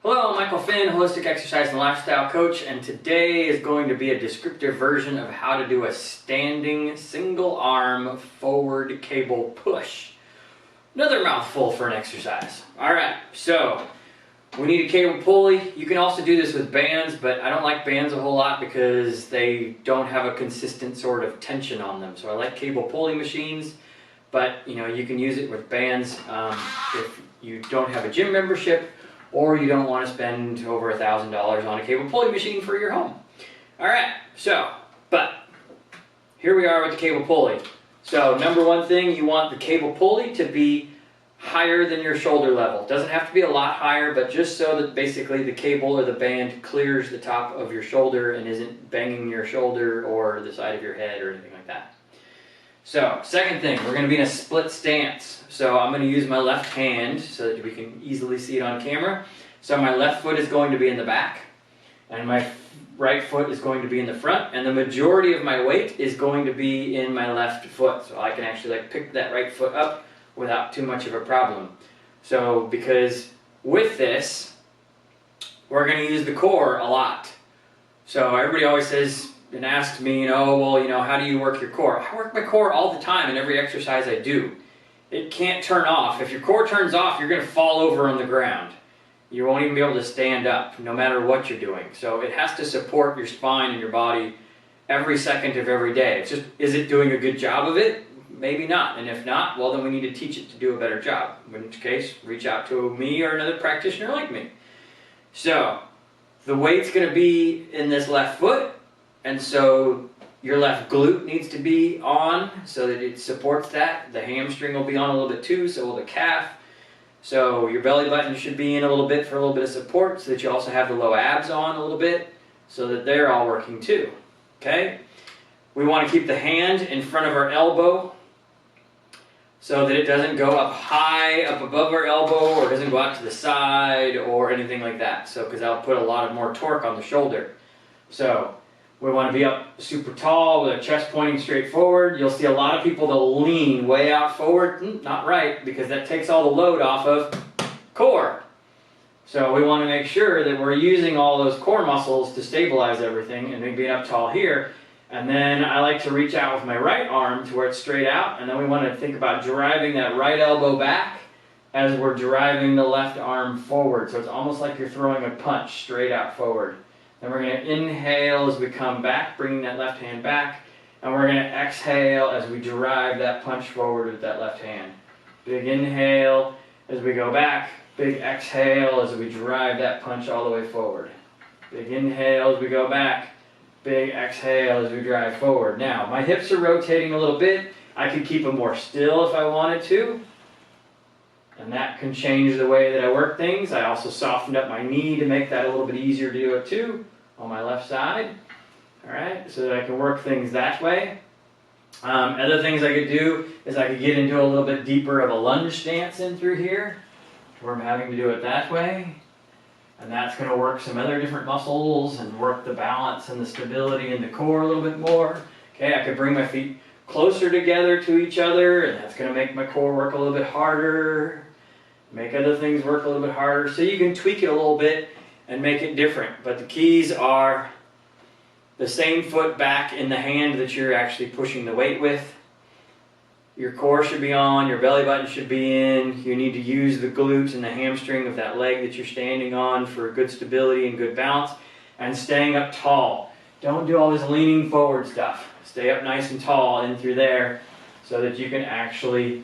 Hello, I'm Michael Finn, holistic exercise and lifestyle coach, and today is going to be a descriptive version of how to do a standing single arm forward cable push. Another mouthful for an exercise. Alright, so we need a cable pulley. You can also do this with bands, but I don't like bands a whole lot because they don't have a consistent sort of tension on them. So I like cable pulley machines, but you can use it with bands if you don't have a gym membership, or you don't want to spend over $1,000 on a cable pulley machine for your home. Alright, but here we are with the cable pulley. So number one thing, you want the cable pulley to be higher than your shoulder level. It doesn't have to be a lot higher, but just so that basically the cable or the band clears the top of your shoulder and isn't banging your shoulder or the side of your head or anything like that. So, second thing, we're going to be in a split stance. So I'm going to use my left hand so that we can easily see it on camera. So my left foot is going to be in the back, and my right foot is going to be in the front, and the majority of my weight is going to be in my left foot. So I can actually pick that right foot up without too much of a problem. So because with this, we're going to use the core a lot. So everybody always says and asks me, how do you work your core? I work my core all the time in every exercise I do. It can't turn off. If your core turns off, you're going to fall over on the ground. You won't even be able to stand up, no matter what you're doing. So it has to support your spine and your body every second of every day. It's just, is it doing a good job of it? Maybe not. And if not, well, then we need to teach it to do a better job. In which case, reach out to me or another practitioner like me. So the weight's going to be in this left foot. And so your left glute needs to be on so that it supports that. The hamstring will be on a little bit too, so will the calf. So your belly button should be in a little bit for a little bit of support so that you also have the low abs on a little bit so that they're all working too. Okay? We want to keep the hand in front of our elbow so that it doesn't go up high, up above our elbow, or doesn't go out to the side or anything like that. So, because that'll put a lot of more torque on the shoulder. So we want to be up super tall with our chest pointing straight forward. You'll see a lot of people that lean way out forward. Not right, because that takes all the load off of core. So we want to make sure that we're using all those core muscles to stabilize everything and being up tall here. And then I like to reach out with my right arm to where it's straight out. And then we want to think about driving that right elbow back as we're driving the left arm forward. So it's almost like you're throwing a punch straight out forward. Then we're going to inhale as we come back, bringing that left hand back. And we're going to exhale as we drive that punch forward with that left hand. Big inhale as we go back. Big exhale as we drive that punch all the way forward. Big inhale as we go back. Big exhale as we drive forward. Now, my hips are rotating a little bit. I could keep them more still if I wanted to. And that can change the way that I work things. I also softened up my knee to make that a little bit easier to do it too, on my left side. Alright, so that I can work things that way. Other things I could do is I could get into a little bit deeper of a lunge stance in through here, where I'm having to do it that way. And that's going to work some other different muscles and work the balance and the stability in the core a little bit more. Okay, I could bring my feet closer together to each other, and that's going to make my core work a little bit harder. Make other things work a little bit harder. So you can tweak it a little bit and make it different. But the keys are the same foot back in the hand that you're actually pushing the weight with. Your core should be on, your belly button should be in. You need to use the glutes and the hamstring of that leg that you're standing on for good stability and good balance. And staying up tall. Don't do all this leaning forward stuff. Stay up nice and tall in through there so that you can actually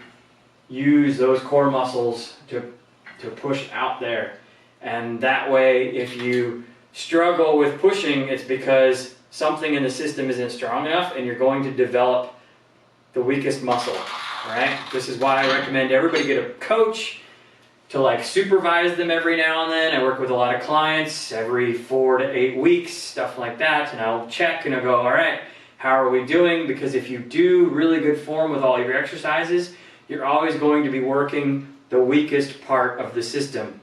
use those core muscles to push out there. And that way, if you struggle with pushing, it's because something in the system isn't strong enough and you're going to develop the weakest muscle. Alright? This is why I recommend everybody get a coach to supervise them every now and then. I work with a lot of clients every 4 to 8 weeks, stuff like that, and I'll check and I'll go, alright, how are we doing? Because if you do really good form with all your exercises, you're always going to be working the weakest part of the system,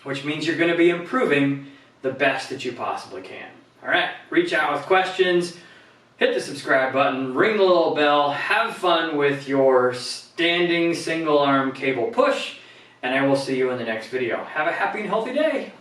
which means you're going to be improving the best that you possibly can. Alright, reach out with questions, hit the subscribe button, ring the little bell, have fun with your standing single arm cable push, and I will see you in the next video. Have a happy and healthy day.